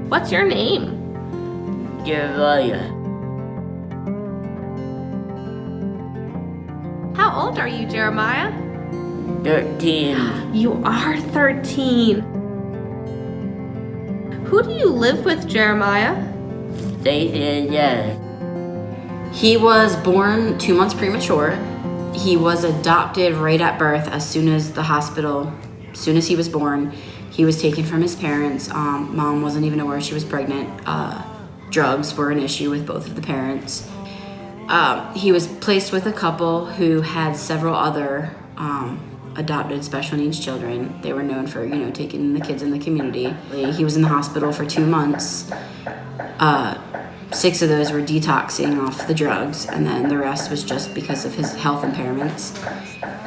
What's your name? Jeremiah. How old are you, Jeremiah? 13. You are 13. Who do you live with, Jeremiah? Stacy and Jess. He was born 2 months premature. He was adopted right at birth. As soon as he was born, he was taken from his parents. Mom wasn't even aware she was pregnant. Drugs were an issue with both of the parents. He was placed with a couple who had several other adopted special needs children. They were known for, taking the kids in the community. He was in the hospital for 2 months. 6 of those were detoxing off the drugs, and then the rest was just because of his health impairments.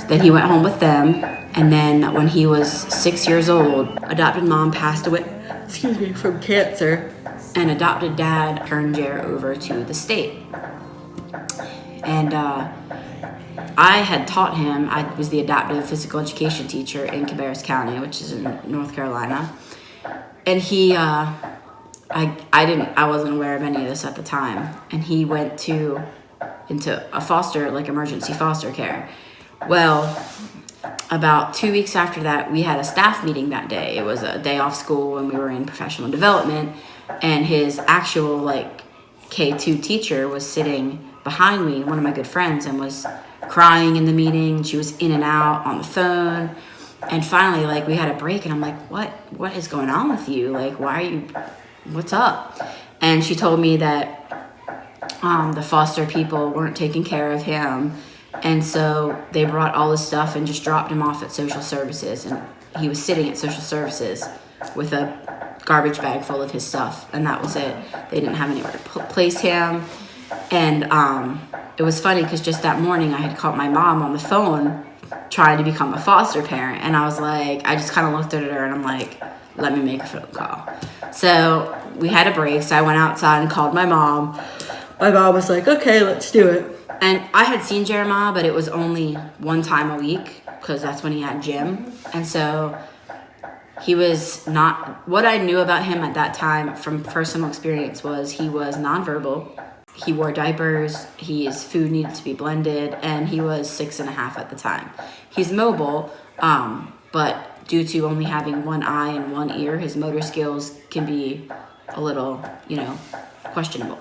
Then he went home with them, and then when he was 6 years old, adopted mom passed away, from cancer, and adopted dad turned Jer over to the state. And I had taught him. I was the adaptive physical education teacher in Cabarrus County, which is in North Carolina. And he, I wasn't aware of any of this at the time. And he went into a emergency foster care. Well, about 2 weeks after that, we had a staff meeting that day. It was a day off school when we were in professional development. And his actual, K2 teacher was sitting behind me, one of my good friends, and was crying in the meeting. She was in and out on the phone. And finally, we had a break, and I'm like, what is going on with you? What's up? And she told me that the foster people weren't taking care of him. And so they brought all his stuff and just dropped him off at social services. And he was sitting at social services with a garbage bag full of his stuff. And that was it. They didn't have anywhere to place him. And it was funny because just that morning I had caught my mom on the phone trying to become a foster parent. And I was like, I just kind of looked at her and I'm like, let me make a phone call. So we had a break. So I went outside and called my mom. My mom was like, okay, let's do it. And I had seen Jeremiah, but it was only one time a week because that's when he had gym. And so he was not, what I knew about him at that time from personal experience was he was nonverbal. He wore diapers, his food needed to be blended, and he was 6.5 at the time. He's mobile, but due to only having one eye and one ear, his motor skills can be a little, questionable.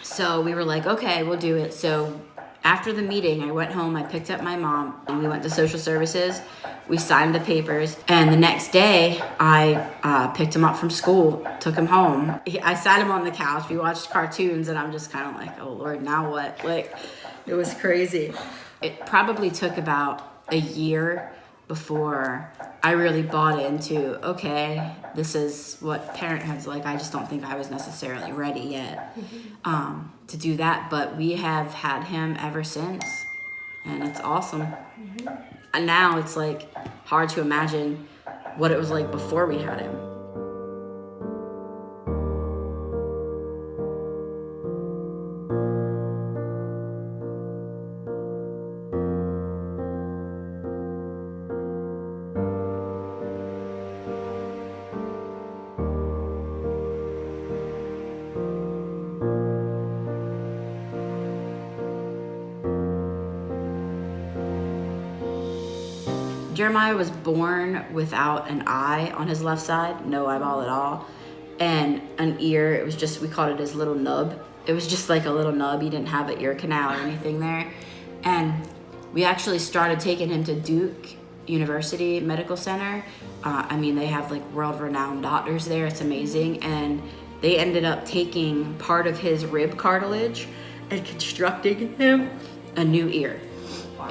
So we were like, okay, we'll do it. So after the meeting, I went home, I picked up my mom, and we went to social services. We signed the papers, and the next day, I picked him up from school, took him home. I sat him on the couch, we watched cartoons, and I'm just kind of like, oh Lord, now what? It was crazy. It probably took about a year before I really bought into, okay, this is what parenthood's like. I just don't think I was necessarily ready yet to do that, but we have had him ever since, and it's awesome. And now it's hard to imagine what it was like before we had him. Jeremiah was born without an eye on his left side, no eyeball at all, and an ear. It was just, we called it his little nub. It was just like a little nub. He didn't have an ear canal or anything there. And we actually started taking him to Duke University Medical Center. They have world-renowned doctors there. It's amazing. And they ended up taking part of his rib cartilage and constructing him a new ear.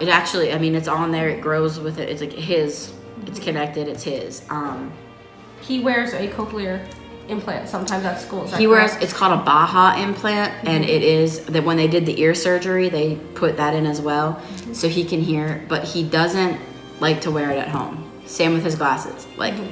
It actually, it's on there, it grows with it. It's it's connected, it's his. He wears a cochlear implant sometimes at school. He wears, it's called a Baha implant, and it is that when they did the ear surgery, they put that in as well, so he can hear, but he doesn't like to wear it at home. Same with his glasses.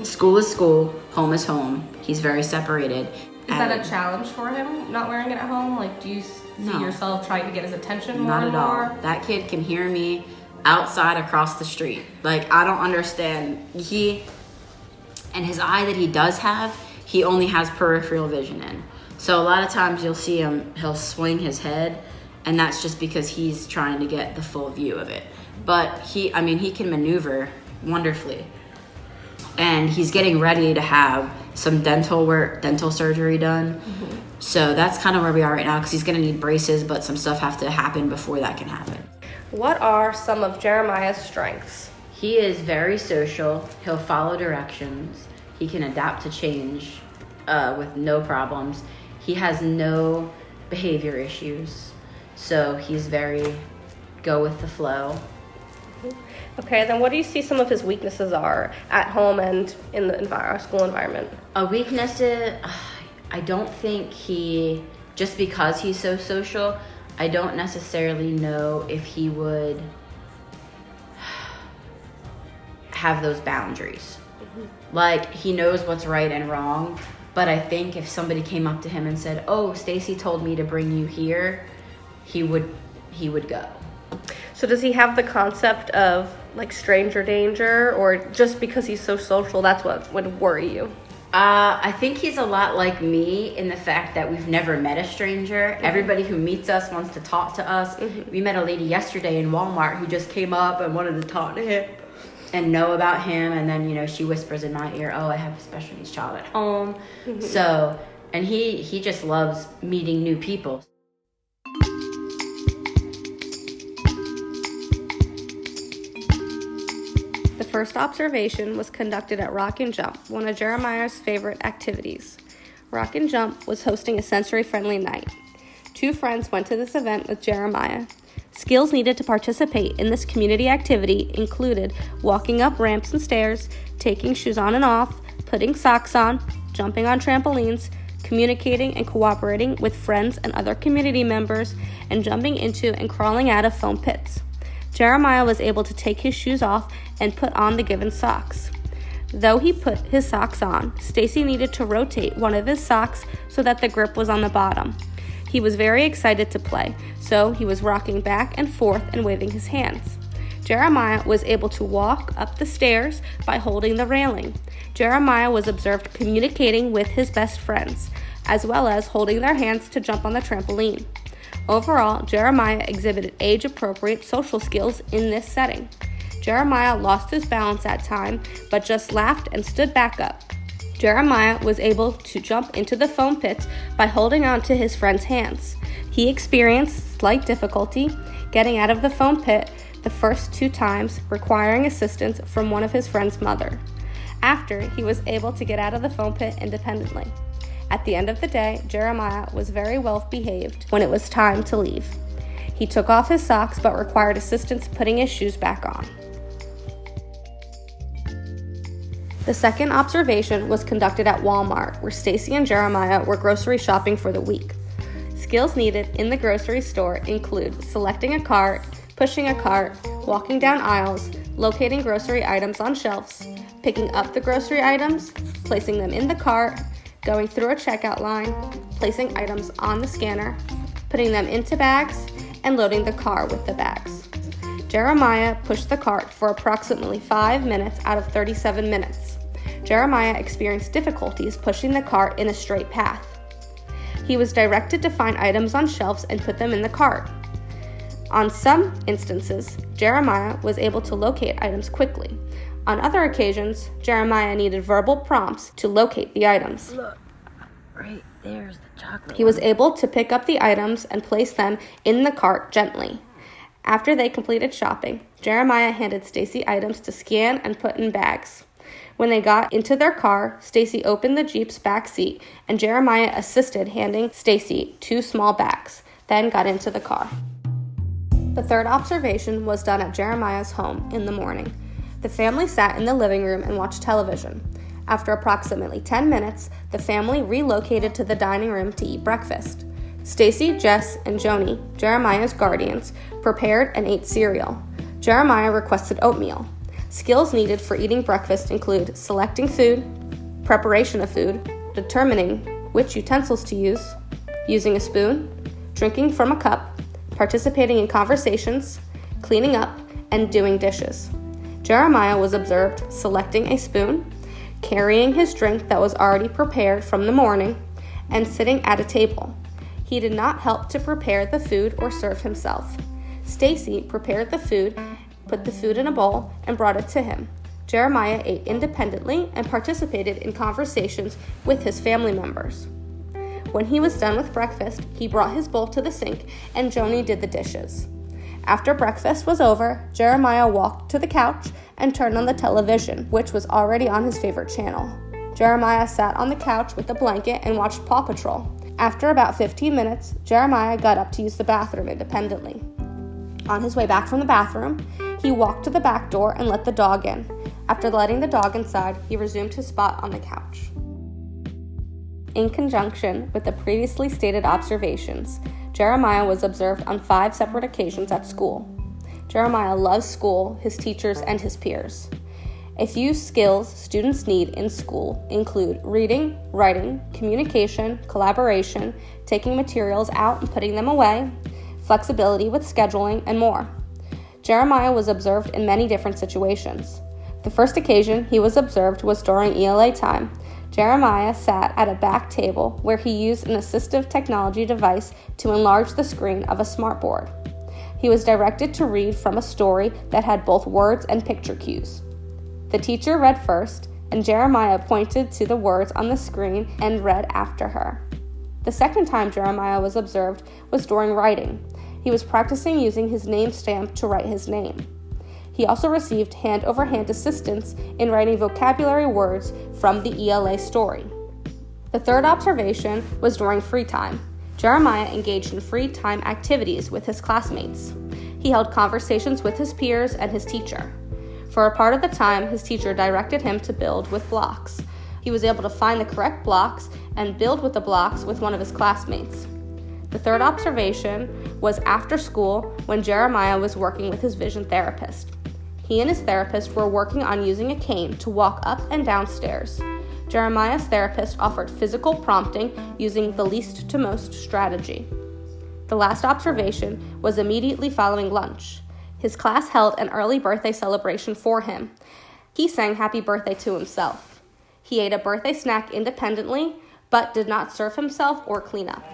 School is school, home is home. He's very separated. Is that a challenge for him, not wearing it at home? Do you see yourself trying to get his attention more and more? Not at all. That kid can hear me outside across the street. I don't understand. And his eye that he does have, he only has peripheral vision in. So a lot of times you'll see him, he'll swing his head, and that's just because he's trying to get the full view of it. But he can maneuver wonderfully. And he's getting ready to have some dental surgery done. Mm-hmm. So that's kind of where we are right now, because he's going to need braces, but some stuff have to happen before that can happen. What are some of Jeremiah's strengths? He is very social. He'll follow directions. He can adapt to change with no problems. He has no behavior issues. So he's very go with the flow. Okay, then what do you see some of his weaknesses are at home and in the school environment? A weakness is, I don't think just because he's so social, I don't necessarily know if he would have those boundaries. Mm-hmm. Like, he knows what's right and wrong, but I think if somebody came up to him and said, "Oh, Stacy told me to bring you here," he would go. So does he have the concept of like stranger danger, or just because he's so social, that's what would worry you? I think he's a lot like me in the fact that we've never met a stranger. Mm-hmm. Everybody who meets us wants to talk to us. Mm-hmm. We met a lady yesterday in Walmart who just came up and wanted to talk to him and know about him. And then, she whispers in my ear, "Oh, I have a special needs child at home." Mm-hmm. So, and he just loves meeting new people. The first observation was conducted at Rock and Jump, one of Jeremiah's favorite activities. Rock and Jump was hosting a sensory-friendly night. 2 friends went to this event with Jeremiah. Skills needed to participate in this community activity included walking up ramps and stairs, taking shoes on and off, putting socks on, jumping on trampolines, communicating and cooperating with friends and other community members, and jumping into and crawling out of foam pits. Jeremiah was able to take his shoes off and put on the given socks. Though he put his socks on, Stacy needed to rotate one of his socks so that the grip was on the bottom. He was very excited to play, so he was rocking back and forth and waving his hands. Jeremiah was able to walk up the stairs by holding the railing. Jeremiah was observed communicating with his best friends, as well as holding their hands to jump on the trampoline. Overall, Jeremiah exhibited age-appropriate social skills in this setting. Jeremiah lost his balance at time, but just laughed and stood back up. Jeremiah was able to jump into the foam pits by holding on to his friend's hands. He experienced slight difficulty getting out of the foam pit the first 2 times, requiring assistance from one of his friend's mother. After, he was able to get out of the foam pit independently. At the end of the day, Jeremiah was very well behaved when it was time to leave. He took off his socks but required assistance putting his shoes back on. The second observation was conducted at Walmart, where Stacy and Jeremiah were grocery shopping for the week. Skills needed in the grocery store include selecting a cart, pushing a cart, walking down aisles, locating grocery items on shelves, picking up the grocery items, placing them in the cart, going through a checkout line, placing items on the scanner, putting them into bags, and loading the car with the bags. Jeremiah pushed the cart for approximately 5 minutes out of 37 minutes. Jeremiah experienced difficulties pushing the cart in a straight path. He was directed to find items on shelves and put them in the cart. On some instances, Jeremiah was able to locate items quickly. On other occasions, Jeremiah needed verbal prompts to locate the items. Look, right there's the chocolate. He was able to pick up the items and place them in the cart gently. After they completed shopping, Jeremiah handed Stacy items to scan and put in bags. When they got into their car, Stacy opened the Jeep's back seat, and Jeremiah assisted handing Stacy 2 small bags, then got into the car. The third observation was done at Jeremiah's home in the morning. The family sat in the living room and watched television. After approximately 10 minutes, the family relocated to the dining room to eat breakfast. Stacy, Jess, and Joni, Jeremiah's guardians, prepared and ate cereal. Jeremiah requested oatmeal. Skills needed for eating breakfast include selecting food, preparation of food, determining which utensils to use, using a spoon, drinking from a cup, participating in conversations, cleaning up, and doing dishes. Jeremiah was observed selecting a spoon, carrying his drink that was already prepared from the morning, and sitting at a table. He did not help to prepare the food or serve himself. Stacy prepared the food, put the food in a bowl, and brought it to him. Jeremiah ate independently and participated in conversations with his family members. When he was done with breakfast, he brought his bowl to the sink and Joni did the dishes. After breakfast was over, Jeremiah walked to the couch and turned on the television, which was already on his favorite channel. Jeremiah sat on the couch with a blanket and watched Paw Patrol. After about 15 minutes, Jeremiah got up to use the bathroom independently. On his way back from the bathroom, he walked to the back door and let the dog in. After letting the dog inside, he resumed his spot on the couch. In conjunction with the previously stated observations, Jeremiah was observed on 5 separate occasions at school. Jeremiah loves school, his teachers, and his peers. A few skills students need in school include reading, writing, communication, collaboration, taking materials out and putting them away, flexibility with scheduling, and more. Jeremiah was observed in many different situations. The first occasion he was observed was during ELA time. Jeremiah sat at a back table where he used an assistive technology device to enlarge the screen of a smartboard. He was directed to read from a story that had both words and picture cues. The teacher read first, and Jeremiah pointed to the words on the screen and read after her. The second time Jeremiah was observed was during writing. He was practicing using his name stamp to write his name. He also received hand-over-hand assistance in writing vocabulary words from the ELA story. The third observation was during free time. Jeremiah engaged in free time activities with his classmates. He held conversations with his peers and his teacher. For a part of the time, his teacher directed him to build with blocks. He was able to find the correct blocks and build with the blocks with one of his classmates. The third observation was after school when Jeremiah was working with his vision therapist. He and his therapist were working on using a cane to walk up and down stairs. Jeremiah's therapist offered physical prompting using the least to most strategy. The last observation was immediately following lunch. His class held an early birthday celebration for him. He sang happy birthday to himself. He ate a birthday snack independently, but did not serve himself or clean up.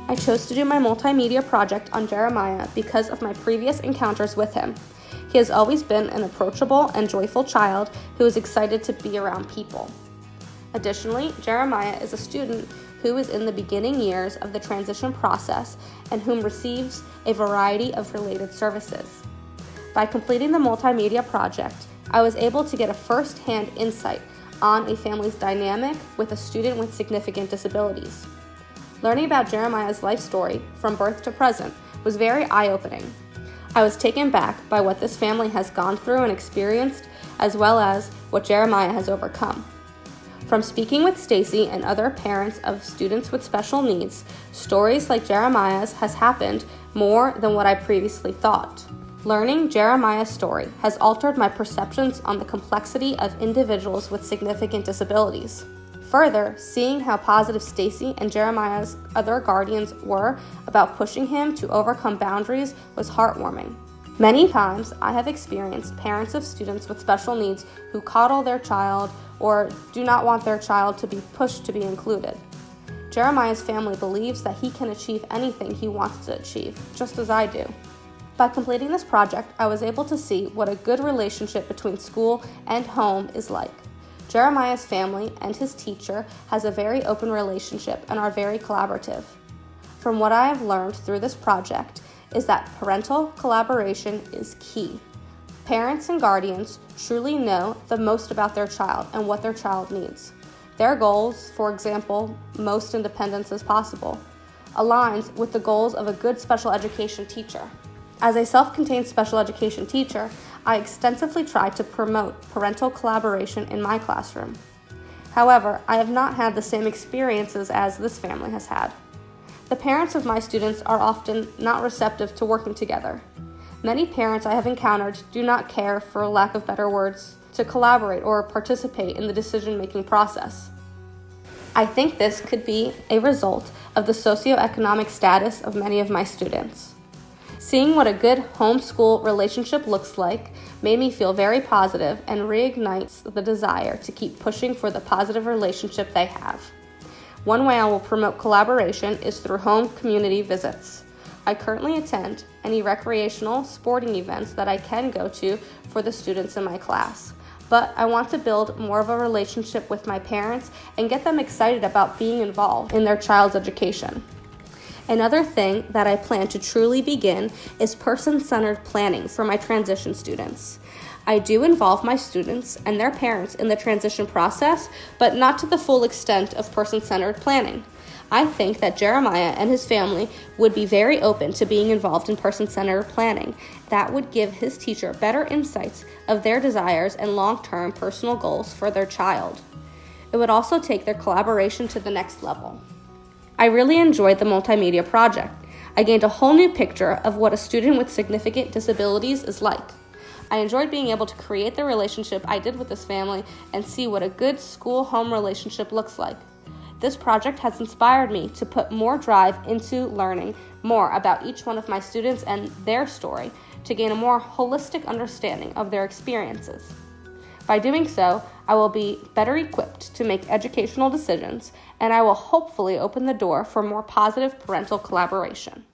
I chose to do my multimedia project on Jeremiah because of my previous encounters with him. He has always been an approachable and joyful child who is excited to be around people. Additionally, Jeremiah is a student who is in the beginning years of the transition process and whom receives a variety of related services. By completing the multimedia project, I was able to get a first-hand insight on a family's dynamic with a student with significant disabilities. Learning about Jeremiah's life story from birth to present was very eye-opening. I was taken back by what this family has gone through and experienced, as well as what Jeremiah has overcome. From speaking with Stacy and other parents of students with special needs, stories like Jeremiah's has happened more than what I previously thought. Learning Jeremiah's story has altered my perceptions on the complexity of individuals with significant disabilities. Further, seeing how positive Stacy and Jeremiah's other guardians were about pushing him to overcome boundaries was heartwarming. Many times, I have experienced parents of students with special needs who coddle their child or do not want their child to be pushed to be included. Jeremiah's family believes that he can achieve anything he wants to achieve, just as I do. By completing this project, I was able to see what a good relationship between school and home is like. Jeremiah's family and his teacher has a very open relationship and are very collaborative. From what I have learned through this project is that parental collaboration is key. Parents and guardians truly know the most about their child and what their child needs. Their goals, for example, most independence as possible, aligns with the goals of a good special education teacher. As a self-contained special education teacher, I extensively try to promote parental collaboration in my classroom. However, I have not had the same experiences as this family has had. The parents of my students are often not receptive to working together. Many parents I have encountered do not care, for lack of better words, to collaborate or participate in the decision-making process. I think this could be a result of the socioeconomic status of many of my students. Seeing what a good home-school relationship looks like made me feel very positive and reignites the desire to keep pushing for the positive relationship they have. One way I will promote collaboration is through home community visits. I currently attend any recreational sporting events that I can go to for the students in my class, but I want to build more of a relationship with my parents and get them excited about being involved in their child's education. Another thing that I plan to truly begin is person-centered planning for my transition students. I do involve my students and their parents in the transition process, but not to the full extent of person-centered planning. I think that Jeremiah and his family would be very open to being involved in person-centered planning. That would give his teacher better insights of their desires and long-term personal goals for their child. It would also take their collaboration to the next level. I really enjoyed the multimedia project. I gained a whole new picture of what a student with significant disabilities is like. I enjoyed being able to create the relationship I did with this family and see what a good school-home relationship looks like. This project has inspired me to put more drive into learning more about each one of my students and their story to gain a more holistic understanding of their experiences. By doing so, I will be better equipped to make educational decisions, and I will hopefully open the door for more positive parental collaboration.